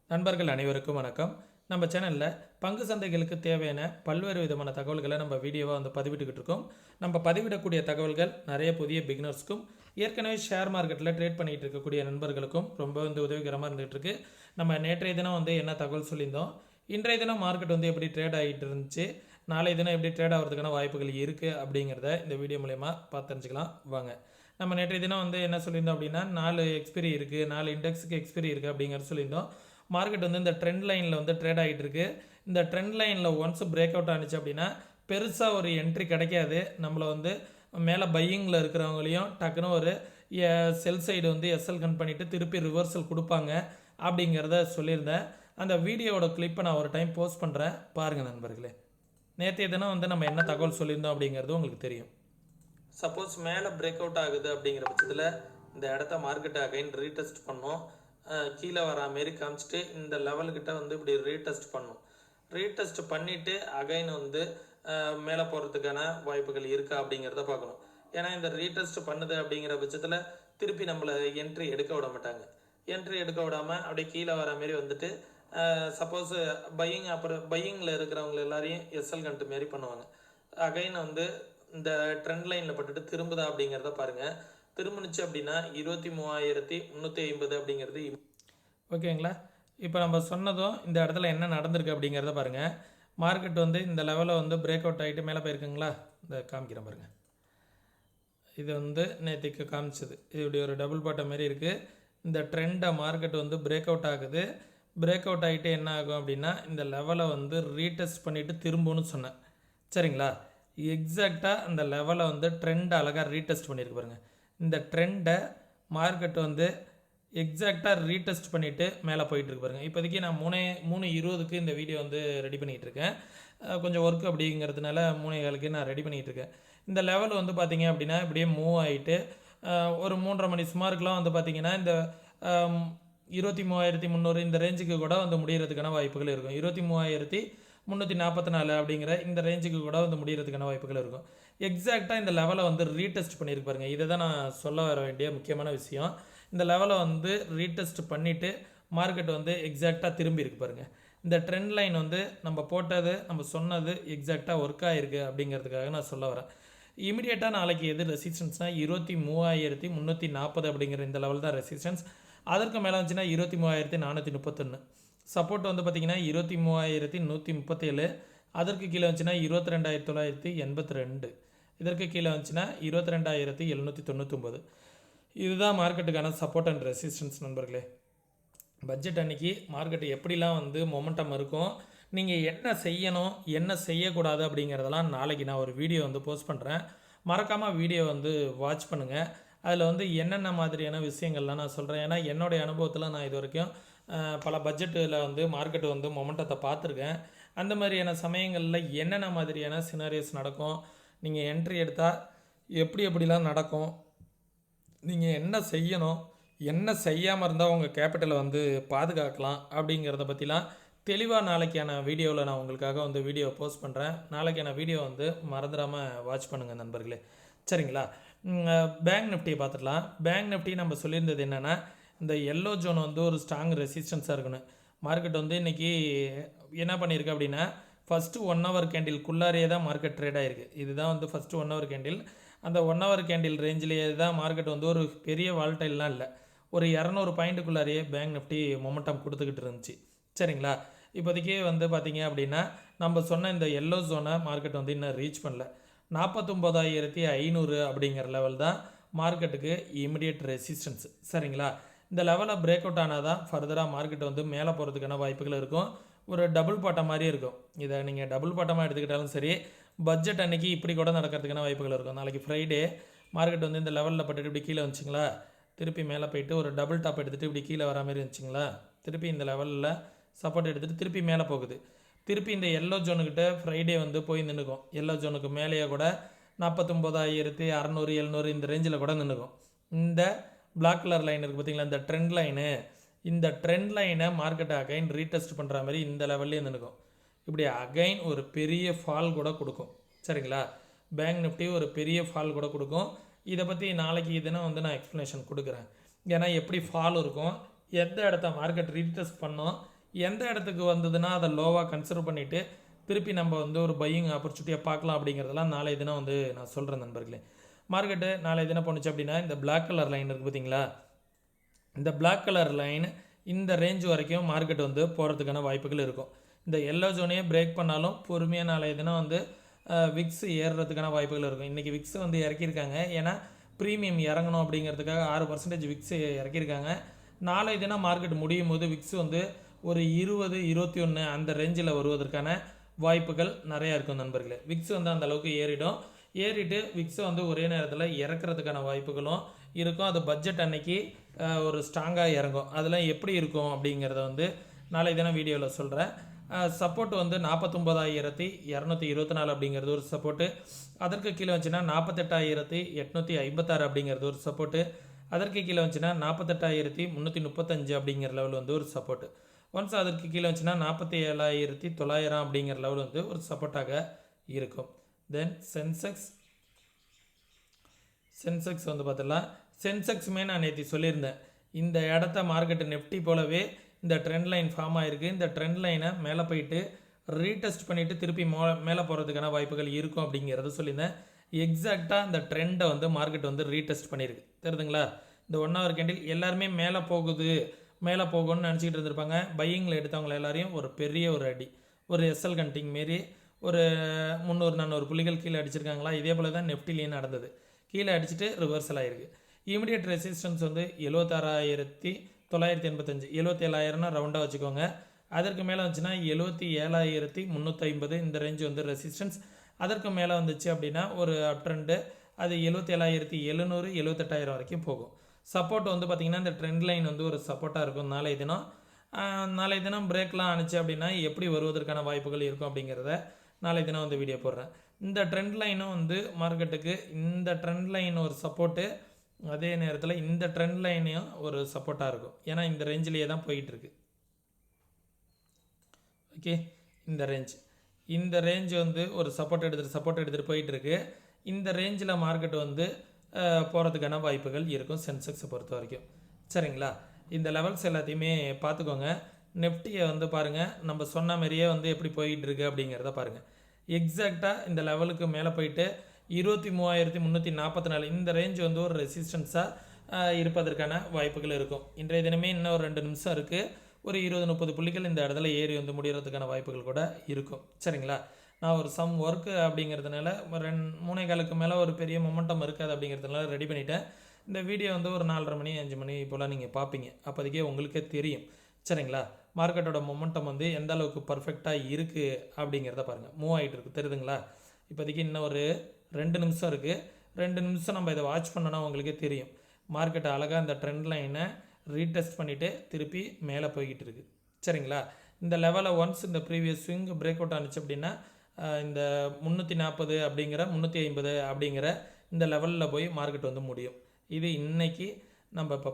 நண்பர்கள் அனைவருக்கும் வணக்கம். நம்ம சேனலில் பங்கு சந்தைகளுக்கு தேவையான பல்வேறு விதமான தகவல்களை நம்ம வீடியோவாக பதிவிட்டுக்கிட்டு இருக்கோம். நம்ம பதிவிடக்கூடிய தகவல்கள் நிறைய புதிய பிகினர்ஸ்க்கும் ஏற்கனவே ஷேர் மார்க்கெட்டில் ட்ரேட் பண்ணிகிட்டு இருக்கக்கூடிய நண்பர்களுக்கும் ரொம்ப உதவிகரமாக இருந்துகிட்டு இருக்கு. நம்ம நேற்றைய தினம் என்ன தகவல் சொல்லியிருந்தோம், இன்றைய தினம் மார்க்கெட் எப்படி ட்ரேட் ஆகிட்டு இருந்துச்சு, நாளைய தினம் எப்படி ட்ரேட் ஆகிறதுக்கான வாய்ப்புகள் இருக்குது அப்படிங்கிறத இந்த வீடியோ மூலயமா பார்த்து தெரிஞ்சுக்கலாம் வாங்க. நம்ம நேற்றைய தினம் என்ன சொல்லியிருந்தோம் அப்படின்னா 4 எக்ஸ்பிரி இருக்குது, 4 இண்டெக்ஸுக்கு எக்ஸ்பிரி இருக்குது அப்படிங்கிறது சொல்லியிருந்தோம். மார்க்கெட் இந்த ட்ரெண்ட் லைனில் ட்ரேட் ஆகிட்டு இருக்கு. இந்த ட்ரெண்ட் லைனில் ஒன்ஸ் பிரேக் அவுட் ஆனிச்சு அப்படின்னா பெருசாக ஒரு என்ட்ரி கிடைக்காது. நம்மளை மேலே பையிங்கில் இருக்கிறவங்களையும் டக்குன்னு ஒரு செல் சைடு எஸ்எல் கன் பண்ணிவிட்டு திருப்பி ரிவர்சல் கொடுப்பாங்க அப்படிங்கிறத சொல்லியிருந்தேன். அந்த வீடியோவோட கிளிப்பை நான் ஒரு டைம் போஸ்ட் பண்ணுறேன், பாருங்கள் நண்பர்களே. நேற்றைய தினம் நம்ம என்ன தகவல் சொல்லியிருந்தோம் அப்படிங்கிறது உங்களுக்கு தெரியும். சப்போஸ் மேலே பிரேக் அவுட் ஆகுது அப்படிங்கிற பட்சத்தில் இந்த இடத்த மார்க்கெட்டை அகைன் ரீடெஸ்ட் பண்ணோம். கீழே வர மாரி காமிச்சிட்டு இந்த லெவல்கிட்ட இப்படி ரீடெஸ்ட் பண்ணும். ரீடெஸ்ட் பண்ணிவிட்டு அகைன் மேலே போகிறதுக்கான வாய்ப்புகள் இருக்கா அப்படிங்கிறத பார்க்கணும். ஏன்னா இந்த ரீடெஸ்ட் பண்ணுது அப்படிங்கிற பட்சத்தில் திருப்பி நம்மளை என்ட்ரி எடுக்க விட மாட்டாங்க. என்ட்ரி எடுக்க விடாமல் அப்படியே கீழே வர மாரி சப்போஸ் பையிங்கில் இருக்கிறவங்க எல்லாரையும் எஸ்எல் கண்ட்டு மாரி பண்ணுவாங்க. அகைன் இந்த ட்ரெண்ட் லைனில் பட்டுட்டு திரும்புதா அப்படிங்கிறத பாருங்கள். திரும்பினுச்சு அப்படின்னா 23,350 அப்படிங்கிறது ஓகேங்களா. இப்போ நம்ம சொன்னதும் இந்த இடத்துல என்ன நடந்திருக்கு அப்படிங்கிறத பாருங்கள். மார்க்கெட் இந்த லெவலில் பிரேக் அவுட் ஆகிட்டு மேலே போயிருக்குங்களா, இந்த காமிக்கிறேன் பாருங்கள். இது நேற்றுக்கு காமிச்சது. இது இப்படி ஒரு டபுள் பாட்டம் மாரி இருக்குது. இந்த ட்ரெண்டை மார்க்கெட் பிரேக் அவுட் ஆகுது. பிரேக் அவுட் ஆகிட்டு என்ன ஆகும் அப்படின்னா இந்த லெவலை ரீடெஸ்ட் பண்ணிவிட்டு திரும்புன்னு சொன்னேன், சரிங்களா. எக்ஸாக்டாக அந்த லெவலை ட்ரெண்ட் அழகாக ரீடெஸ்ட் பண்ணியிருக்கு பாருங்கள். இந்த ட்ரெண்டை மார்க்கெட் எக்ஸாக்டாக ரீடெஸ்ட் பண்ணிவிட்டு மேலே போயிட்டுருக்கு பாருங்கள். இப்போதைக்கு நான் 3:20க்கு இந்த வீடியோ ரெடி பண்ணிகிட்டு இருக்கேன். கொஞ்சம் ஒர்க் அப்படிங்கிறதுனால 3:15க்கு நான் ரெடி பண்ணிகிட்டு இருக்கேன். இந்த லெவல் பார்த்தீங்க அப்படின்னா இப்படியே மூவ் ஆகிட்டு ஒரு 3:30 மணி சுமாருக்குலாம் பார்த்தீங்கன்னா இந்த 23,300 இந்த ரேஞ்சுக்கு கூட முடிகிறதுக்கான வாய்ப்புகள் இருக்கும். 23,344 அப்படிங்கிற இந்த ரேஞ்சுக்கு கூட முடிகிறதுக்கான வாய்ப்புகள் இருக்கும். எக்ஸாக்டாக இந்த லெவலை ரீடெஸ்ட் பண்ணியிருக்கு பாருங்கள். இதை தான் நான் சொல்ல வர வேண்டிய முக்கியமான விஷயம். இந்த லெவலை ரீடெஸ்ட் பண்ணிவிட்டு மார்க்கெட் எக்ஸாக்டாக திரும்பி இருக்கு பாருங்கள். இந்த ட்ரெண்ட் லைன் நம்ம போட்டது நம்ம சொன்னது எக்ஸாக்டாக ஒர்க் ஆகிருக்கு அப்படிங்கிறதுக்காக நான் சொல்ல வரேன். இமீடியட்டாக நாளைக்கு எது ரெசிஸ்டன்ஸ்னால் 23,340 அப்படிங்கிற இந்த லெவல் தான் ரெசிஸ்டன்ஸ். அதற்கு மேலே வந்துச்சுன்னா 23,431. சப்போர்ட் பார்த்திங்கன்னா 23,137. அதற்கு கீழே வந்துச்சுன்னா 22,982. இதற்கு கீழே வந்துச்சுன்னா 22,799. இதுதான் மார்க்கெட்டுக்கான சப்போர்ட் அண்ட் ரெசிஸ்டன்ஸ் நண்பர்களே. பட்ஜெட் அன்றைக்கி மார்க்கெட்டு எப்படிலாம் மொமெண்டம் இருக்கும், நீங்கள் என்ன செய்யணும் என்ன செய்யக்கூடாது அப்படிங்கிறதெல்லாம் நாளைக்கு நான் ஒரு வீடியோ போஸ்ட் பண்ணுறேன். மறக்காமல் வீடியோ வாட்ச் பண்ணுங்கள். அதில் என்னென்ன மாதிரியான விஷயங்கள்லாம் நான் சொல்கிறேன். ஏன்னா என்னுடைய அனுபவத்தில் நான் இது வரைக்கும் பல பட்ஜெட்டில் மார்க்கெட்டு மொமெண்டத்தை பார்த்துருக்கேன். அந்த மாதிரியான சமயங்களில் என்னென்ன மாதிரியான சினாரியோஸ் நடக்கும், நீங்கள் என்ட்ரி எடுத்தால் எப்படிலாம் நடக்கும், நீங்கள் என்ன செய்யணும், என்ன செய்யாமல் இருந்தால் உங்கள் கேபிட்டலை பாதுகாக்கலாம் அப்படிங்கிறத பற்றிலாம் தெளிவாக நாளைக்கான வீடியோவில் நான் உங்களுக்காக வீடியோ போஸ்ட் பண்ணுறேன். நாளைக்கான வீடியோ மறந்துடாமல் வாட்ச் பண்ணுங்கள் நண்பர்களே, சரிங்களா. பேங்க் நிஃப்டியை பார்த்துடலாம். பேங்க் நிஃப்டி நம்ம சொல்லியிருந்தது என்னென்னா இந்த எல்லோ ஜோன் ஒரு ஸ்ட்ராங் ரெசிஸ்டன்ஸாக இருக்கணும். மார்க்கெட் இன்றைக்கி என்ன பண்ணியிருக்கு அப்படின்னா ஃபஸ்ட்டு 1 hour கேண்டில்குள்ளாரையே தான் மார்க்கெட் ட்ரேட் ஆகிருக்கு. இதுதான் ஃபஸ்ட்டு 1 hour கேண்டில். அந்த 1 hour கேண்டில் ரேஞ்சிலேயே தான் மார்க்கெட் ஒரு பெரிய வால்டைல்லாம் இல்லை, ஒரு 200 பாயிண்ட்டுக்குள்ளாரையே பேங்க் நிஃப்டி மொமெண்டம் கொடுத்துக்கிட்டு இருந்துச்சு, சரிங்களா. இப்போதைக்கே பார்த்தீங்க அப்படின்னா நம்ம சொன்ன இந்த எல்லோ ஜோனை மார்க்கெட் இன்னும் ரீச் பண்ணல. 49,500 அப்படிங்கிற லெவல் தான் மார்க்கெட்டுக்கு இமிடியேட் ரெசிஸ்டன்ஸ், சரிங்களா. இந்த லெவலில் பிரேக் அவுட் ஆனால் தான் ஃபர்தராக மார்க்கெட் மேலே போகிறதுக்கான வாய்ப்புகள் இருக்கும். ஒரு டபுள் பாட்டம் மாதிரி இருக்கும். இதை நீங்கள் டபுள் பாட்டமாக எடுத்துக்கிட்டாலும் சரி, பட்ஜெட் அன்றைக்கி இப்படி கூட நடக்கிறதுக்கான வாய்ப்புகள் இருக்கும். நாளைக்கு ஃப்ரைடே மார்க்கெட் இந்த லெவலில் பட்டுட்டு இப்படி கீழே வந்துச்சிங்களா, திருப்பி மேலே போயிட்டு ஒரு டபுள் டாப் எடுத்துகிட்டு இப்படி கீழே வர மாதிரி இருந்துச்சிங்களா, திருப்பி இந்த லெவலில் சப்போர்ட் எடுத்துகிட்டு திருப்பி மேலே போகுது. திருப்பி இந்த எல்லோ ஜோனுக்கிட்ட ஃப்ரைடே போய் நின்றுக்கும். எல்லோ ஜோனுக்கு மேலேயே கூட 49,600 700 இந்த ரேஞ்சில் கூட நின்றுக்கும். இந்த பிளாக் கலர் லைன் இருக்குது பார்த்தீங்களா, இந்த ட்ரெண்ட் லைனு, இந்த ட்ரெண்ட் லைனை மார்க்கெட்டை அகைன் ரீடெஸ்ட் பண்ணுற மாதிரி இந்த லெவல்லே நின்றுக்கும். இப்படி அகைன் ஒரு பெரிய ஃபால் கூட கொடுக்கும், சரிங்களா. பேங்க் நிஃப்டி ஒரு பெரிய ஃபால் கூட கொடுக்கும். இதை பற்றி நாளைக்கு இதுனா நான் எக்ஸ்ப்ளனேஷன் கொடுக்குறேன். ஏன்னா எப்படி ஃபால் இருக்கும், எந்த இடத்த மார்க்கெட் ரீடெஸ்ட் பண்ணோம், எந்த இடத்துக்கு வந்ததுன்னா அதை லோவாக கன்சிடர் பண்ணிவிட்டு திருப்பி நம்ம வந்து ஒரு பையிங் ஆப்பர்ச்சுனிட்டியாக பார்க்கலாம் அப்படிங்கிறதெல்லாம் நாளைய தினம் வந்து நான் சொல்கிறேன் நண்பர்களே. மார்க்கெட்டு நாளைய தினம் போணுச்சு அப்படின்னா இந்த பிளாக் கலர் லைன் இருக்குது பார்த்தீங்களா, இந்த பிளாக் கலர் லைன் இந்த ரேஞ்ச் வரைக்கும் மார்க்கெட் வந்து போகிறதுக்கான வாய்ப்புகள் இருக்கும். இந்த எல்லோ ஜோனையே பிரேக் பண்ணாலும் பொறுமையாக நாளைய தினம் வந்து விக்ஸ் ஏறுறதுக்கான வாய்ப்புகள் இருக்கும். இன்றைக்கி விக்ஸ் வந்து இறக்கியிருக்காங்க, ஏன்னா ப்ரீமியம் இறங்கணும் அப்படிங்கிறதுக்காக 6% விக்ஸ் இறக்கியிருக்காங்க. நாளைய தினம் மார்க்கெட் முடியும் போது விக்ஸ் வந்து ஒரு 20, 21 அந்த ரேஞ்சில் வருவதற்கான வாய்ப்புகள் நிறையா இருக்கும் நண்பர்களே. விக்ஸ் வந்து அந்த அளவுக்கு ஏறிட்டு விக்ஸை வந்து ஒரே நேரத்தில் இறக்குறதுக்கான வாய்ப்புகளும் இருக்கும். அது பட்ஜெட் அன்னைக்கு ஒரு ஸ்ட்ராங்காக இறங்கும். அதெல்லாம் எப்படி இருக்கும் அப்படிங்கிறத வந்து நாளை தினம் வீடியோவில் சொல்கிறேன். சப்போர்ட் வந்து 49,224 அப்படிங்கிறது ஒரு சப்போர்ட்டு. அதற்கு கீழே வந்துச்சுன்னா 48,856 அப்படிங்கிறது ஒரு சப்போர்ட்டு. அதற்கு கீழே வந்துச்சுன்னா 48,335 அப்படிங்கிற லெவல் வந்து ஒரு சப்போர்ட்டு. ஒன்ஸ் அதற்கு கீழே வந்துச்சுன்னா 47,900 அப்படிங்கிற லெவல் வந்து ஒரு சப்போர்ட்டாக இருக்கும். தென் சென்செக்ஸ் வந்து பார்த்துடலாம். சென்செக்ஸுமே நான் நேற்று சொல்லியிருந்தேன், இந்த இடத்த மார்க்கெட்டு நெஃப்டி போலவே இந்த ட்ரெண்ட் லைன் ஃபார்ம் ஆகிருக்கு. இந்த ட்ரெண்ட் லைனை மேலே போயிட்டு ரீடெஸ்ட் பண்ணிவிட்டு திருப்பி மேலே போகிறதுக்கான வாய்ப்புகள் இருக்கும் அப்படிங்கிறத சொல்லியிருந்தேன். எக்ஸாக்டாக இந்த ட்ரெண்டை வந்து மார்க்கெட் வந்து ரீடெஸ்ட் பண்ணியிருக்கு. தெரியுதுங்களா? இந்த 1 hour கேண்டில் எல்லாருமே மேலே போகும்னு நினச்சிக்கிட்டு இருந்திருப்பாங்க. பையிங்கில் எடுத்தவங்க எல்லாரையும் ஒரு பெரிய ஒரு அடி, ஒரு எஸ்எல் கண்டிங் மாரி ஒரு 300-400 புள்ளிகள் கீழே அடிச்சிருக்காங்களா. இதே போல் தான் நெஃப்டிலேயும் நடந்தது. கீழே அடிச்சுட்டு ரிவர்சல் ஆகிருக்கு. இமிடியட் ரெசிஸ்டன்ஸ் வந்து 76,985, 77,000 ரவுண்டாக வச்சுக்கோங்க. அதற்கு மேலே வந்துச்சுன்னா 77,350 இந்த ரேஞ்ச் வந்து ரெசிஸ்டன்ஸ். அதற்கு மேலே வந்துச்சு அப்படின்னா ஒரு அப் ட்ரெண்டு, அது 77,700, 78,000 வரைக்கும் போகும். சப்போர்ட் வந்து பார்த்திங்கன்னா இந்த ட்ரெண்ட் லைன் வந்து ஒரு சப்போர்ட்டாக இருக்கும். நாளைய தினம் பிரேக்லாம் ஆனிச்சு அப்படின்னா எப்படி வருவதற்கான வாய்ப்புகள் இருக்கும் அப்படிங்கிறத நாளைய தினம் வந்து வீடியோ போடுறேன். இந்த ட்ரெண்ட் லைனும் வந்து மார்க்கெட்டுக்கு இந்த ட்ரெண்ட் லைன் ஒரு சப்போர்ட்டு, அதே நேரத்தில் இந்த ட்ரெண்ட் லைனையும் ஒரு சப்போர்ட்டாக இருக்கும். ஏன்னா இந்த ரேஞ்சிலேயே தான் போயிட்டுருக்கு. ஓகே, இந்த ரேஞ்ச் வந்து ஒரு சப்போர்ட் எடுத்துகிட்டு போயிட்டுருக்கு. இந்த ரேஞ்சில் மார்க்கெட் வந்து போகிறதுக்கான வாய்ப்புகள் இருக்கும் சென்செக்ஸை பொறுத்த வரைக்கும். சரிங்களா? இந்த லெவல்ஸ் எல்லாத்தையுமே பார்த்துக்கோங்க. நெஃப்டியை வந்து பாருங்கள், நம்ம சொன்ன மாதிரியே வந்து எப்படி போயிட்டு இருக்கு அப்படிங்கிறத பாருங்கள். எக்ஸாக்டாக இந்த லெவலுக்கு மேலே போயிட்டு 23,344 இந்த ரேஞ்ச் வந்து ஒரு ரெசிஸ்டன்ஸாக இருப்பதற்கான வாய்ப்புகள் இருக்கும். இன்றைய தினமே இன்னும் ஒரு 2 நிமிஷம் இருக்குது. ஒரு 20-30 புள்ளிகள் இந்த இடத்துல ஏறி வந்து முடிகிறதுக்கான வாய்ப்புகள் கூட இருக்கும். சரிங்களா? நான் ஒரு சம் ஒர்க்கு அப்படிங்கிறதுனால 3:15 மேலே ஒரு பெரிய மொமெண்டம் இருக்காது அப்படிங்கிறதுனால ரெடி பண்ணிவிட்டேன். இந்த வீடியோ வந்து ஒரு 4:30 மணி 5 மணி போல் நீங்கள் பார்ப்பீங்க. அப்போதைக்கே உங்களுக்கே தெரியும். சரிங்களா? மார்க்கெட்டோட மொமெண்டம் வந்து எந்த அளவுக்கு பர்ஃபெக்டாக இருக்குது அப்படிங்கிறத பாருங்கள். மூவ் ஆகிட்டு இருக்குது. தெரியுதுங்களா? இப்போதைக்கு இன்னும் ஒரு 2 நிமிஷம் இருக்குது. 2 நிமிஷம் நம்ம இதை வாட்ச் பண்ணோன்னா உங்களுக்கே தெரியும். மார்க்கெட்டை அழகாக இந்த ட்ரெண்ட் லைனை ரீடெஸ்ட் பண்ணிவிட்டு திருப்பி மேலே போய்கிட்டு இருக்குது. சரிங்களா? இந்த லெவலில் ஒன்ஸ் இந்த ப்ரீவியஸ் ஸ்விங் பிரேக் அவுட் ஆனிச்சு அப்படின்னா இந்த 340 அப்படிங்கிற 350 அப்படிங்கிற இந்த லெவலில் போய் மார்க்கெட் வந்து முடியும். இது இன்றைக்கி நம்ம இப்போ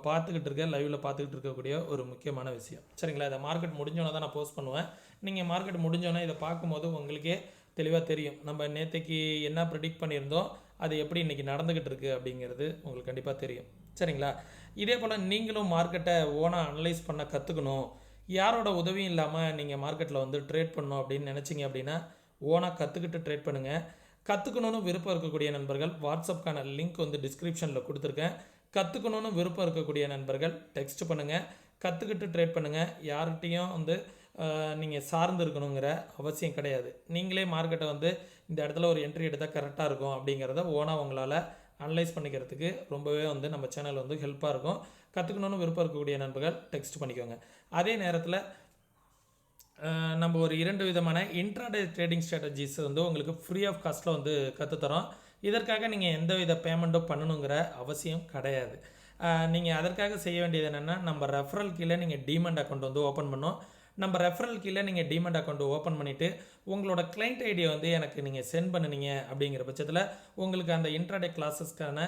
லைவில் பார்த்துக்கிட்டு இருக்கக்கூடிய ஒரு முக்கியமான விஷயம். சரிங்களா? இதை மார்க்கெட் முடிஞ்சோன்னே தான் நான் போஸ்ட் பண்ணுவேன். நீங்கள் மார்க்கெட் முடிஞ்சோன்னே இதை பார்க்கும்போது உங்களுக்கே தெளிவாக தெரியும். நம்ம நேற்றுக்கு என்ன ப்ரெடிக்ட் பண்ணியிருந்தோம், அது எப்படி இன்றைக்கி நடந்துக்கிட்டு இருக்குது அப்படிங்கிறது உங்களுக்கு கண்டிப்பாக தெரியும். சரிங்களா? இதே போல் நீங்களும் மார்க்கெட்டை ஓனாக அனலைஸ் பண்ண கற்றுக்கணும், யாரோட உதவியும் இல்லாமல் நீங்கள் மார்க்கெட்டில் வந்து ட்ரேட் பண்ணணும் அப்படின்னு நினச்சிங்க அப்படின்னா ஓனாக கற்றுக்கிட்டு ட்ரேட் பண்ணுங்கள். கற்றுக்கணுன்னு விருப்பம் இருக்கக்கூடிய நண்பர்கள் வாட்ஸ்அப்கான லிங்க் வந்து டிஸ்கிரிப்ஷனில் கொடுத்துருக்கேன். கற்றுக்கணுன்னு விருப்பம் இருக்கக்கூடிய நண்பர்கள் டெக்ஸ்ட் பண்ணுங்கள். கற்றுக்கிட்டு ட்ரேட் பண்ணுங்கள். யார்கிட்டையும் வந்து நீங்கள் சார்ந்து இருக்கணுங்கிற அவசியம் கிடையாது. நீங்களே மார்க்கெட்டை வந்து இந்த இடத்துல ஒரு என்ட்ரி எடுத்தால் கரெக்டாக இருக்கும் அப்படிங்கிறத ஓனாக உங்களால் அனலைஸ் பண்ணிக்கிறதுக்கு ரொம்பவே வந்து நம்ம சேனல் வந்து ஹெல்ப்பாக இருக்கும். கற்றுக்கணுன்னு விருப்பம் இருக்கக்கூடிய நண்பர்கள் டெக்ஸ்ட் பண்ணிக்கோங்க. அதே நேரத்தில் நம்ம ஒரு 2 விதமான இன்ட்ராடே ட்ரேடிங் ஸ்ட்ராட்டஜிஸ் வந்து உங்களுக்கு ஃப்ரீ ஆஃப் காஸ்ட்டில் வந்து கற்றுத்தரோம். இதற்காக நீங்கள் எந்த வித பேமெண்ட்டும் பண்ணணுங்கிற அவசியம் கிடையாது. நீங்கள் அதற்காக செய்ய வேண்டியது என்னென்னா, நம்ம ரெஃபரல் கீழே நீங்கள் டீமண்ட் அக்கௌண்ட் வந்து ஓப்பன் பண்ணோம். நம்ம ரெஃபரல் கீழே நீங்கள் டீமண்ட் அக்கௌண்ட் ஓப்பன் பண்ணிவிட்டு உங்களோட கிளைண்ட் ஐடியை வந்து எனக்கு நீங்கள் சென்ட் பண்ணினீங்க அப்படிங்கிற பட்சத்தில் உங்களுக்கு அந்த இன்ட்ராடே கிளாஸஸ்க்கான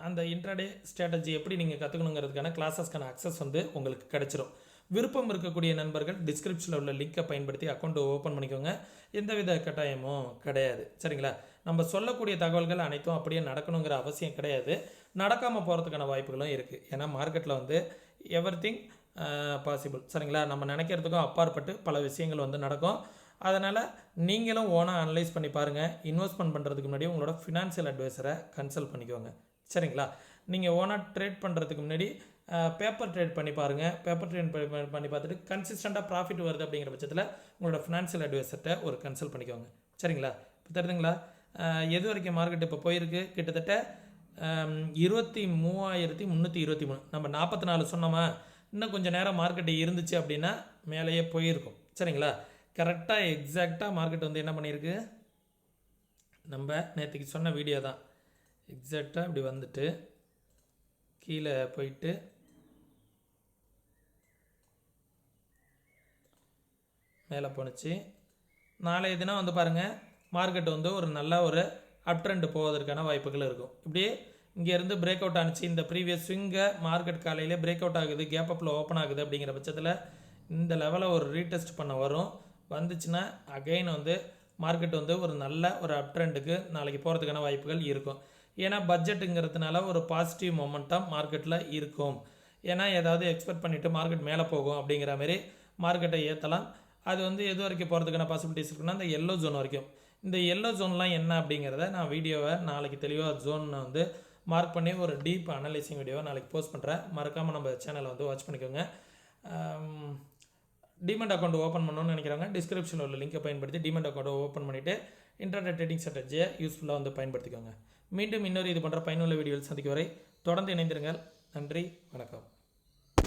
அந்த இன்ட்ராடே ஸ்ட்ராட்டஜி எப்படி நீங்கள் கற்றுக்கணுங்கிறதுக்கான கிளாஸஸ்க்கான அக்சஸ் வந்து உங்களுக்கு கிடச்சிரும். விருப்பம் இருக்கக்கூடிய நண்பர்கள் டிஸ்கிரிப்ஷனில் உள்ள லிங்கை பயன்படுத்தி அக்கௌண்ட்டை ஓப்பன் பண்ணிக்கோங்க. எந்தவித கட்டாயமும் கிடையாது. சரிங்களா? நம்ம சொல்லக்கூடிய தகவல்கள் அனைத்தும் அப்படியே நடக்கணுங்கிற அவசியம் கிடையாது. நடக்காமல் போகிறதுக்கான வாய்ப்புகளும் இருக்குது. ஏன்னா மார்க்கெட்டில் வந்து எவ்ரிதிங் பாசிபிள். சரிங்களா? நம்ம நினைக்கிறதுக்கும் அப்பாற்பட்டு பல விஷயங்கள் வந்து நடக்கும். அதனால் நீங்களும் ஓனாக அனலைஸ் பண்ணி பாருங்கள். இன்வெஸ்ட்மெண்ட் பண்ணுறதுக்கு முன்னாடி உங்களோட ஃபினான்ஷியல் அட்வைசரை கன்சல்ட் பண்ணிக்கோங்க. சரிங்களா? நீங்கள் ஓனாக ட்ரேட் பண்ணுறதுக்கு முன்னாடி பேப்பர் ட்ரேட் பண்ணி பாருங்கள். பேப்பர் ட்ரேட் பண்ணி பார்த்துட்டு கன்சிஸ்டண்ட்டாக ப்ராஃபிட் வருது அப்படிங்கிற பட்சத்தில் உங்களோட ஃபினான்ஷியல் அட்வைசர்கிட்ட ஒரு கன்சல்ட் பண்ணிக்கோங்க. சரிங்களா? இப்போ தெரியுதுங்களா? எது வரைக்கும் மார்க்கெட் இப்போ போயிருக்கு? கிட்டத்தட்ட 23,323. நம்ம 44 சொன்னோமா? இன்னும் கொஞ்சம் நேரம் மார்க்கெட்டு இருந்துச்சு அப்படின்னா மேலேயே போயிருக்கும். சரிங்களா? கரெக்டாக எக்ஸாக்டாக மார்க்கெட் வந்து என்ன பண்ணியிருக்கு? நம்ம நேற்றுக்கு சொன்ன வீடியோ தான். எக்ஸாக்டாக இப்படி வந்துட்டு கீழே போயிட்டு மேலே போணுச்சு. நாளைய தினம் வந்து பாருங்கள், மார்க்கெட் வந்து ஒரு நல்ல ஒரு அப் ட்ரெண்ட் போவதற்கான வாய்ப்புகள் இருக்கும். இப்படியே இங்கேருந்து பிரேக் அவுட் ஆனிச்சு. இந்த ப்ரீவியஸ் ஸ்விங்கை மார்க்கெட் காலையிலே பிரேக் அவுட் ஆகுது, கேப் அப்பில் ஓப்பன் ஆகுது அப்படிங்கிற பட்சத்தில் இந்த லெவலில் ஒரு ரீடெஸ்ட் பண்ண வரும். வந்துச்சுன்னா அகைன் வந்து மார்க்கெட் வந்து ஒரு நல்ல ஒரு அப் ட்ரெண்டுக்கு நாளைக்கு போகிறதுக்கான வாய்ப்புகள் இருக்கும். ஏன்னா பட்ஜெட்டுங்கிறதுனால ஒரு பாசிட்டிவ் மொமெண்டம் மார்க்கெட்டில் இருக்கும். ஏன்னா ஏதாவது எக்ஸ்பெக்ட் பண்ணிவிட்டு மார்க்கெட் மேலே போகும் அப்படிங்கிற மாதிரி மார்க்கெட்டை ஏற்றலாம். அது வந்து எது வரைக்கும் போகிறதுக்கான பாசிபிலிட்டிஸ் இருக்குன்னா இந்த எல்லோ ஜோன் வரைக்கும். இந்த எல்லோ ஜோன்லாம் என்ன அப்படிங்கிறத நான் வீடியோவை நாளைக்கு தெளிவாக ஜோனை வந்து மார்க் பண்ணி ஒரு டீப் அனலைசிங் வீடியோவை நாளைக்கு போஸ்ட் பண்ணுறேன். மறக்காமல் நம்ம சேனலை வந்து வாட்ச் பண்ணிக்கோங்க. டிமெண்ட் அக்கௌண்ட் ஓப்பன் பண்ணணும்னு நினைக்கிறாங்க, டிஸ்கிரிப்ஷனில் உள்ள லிங்கை பயன்படுத்தி டிமெண்ட் அக்கௌண்ட்டை ஓப்பன் பண்ணிவிட்டு இன்டர்நெட் ட்ரேடிங் ஸ்ட்ராட்டஜியை யூஸ்ஃபுல்லாக வந்து பயன்படுத்திக்கோங்க. மீண்டும் இன்னொரு இது பண்ணுற பயனுள்ள வீடியோவில் சந்திக்கும் வரை தொடர்ந்து இணைந்திருங்கள். நன்றி, வணக்கம்.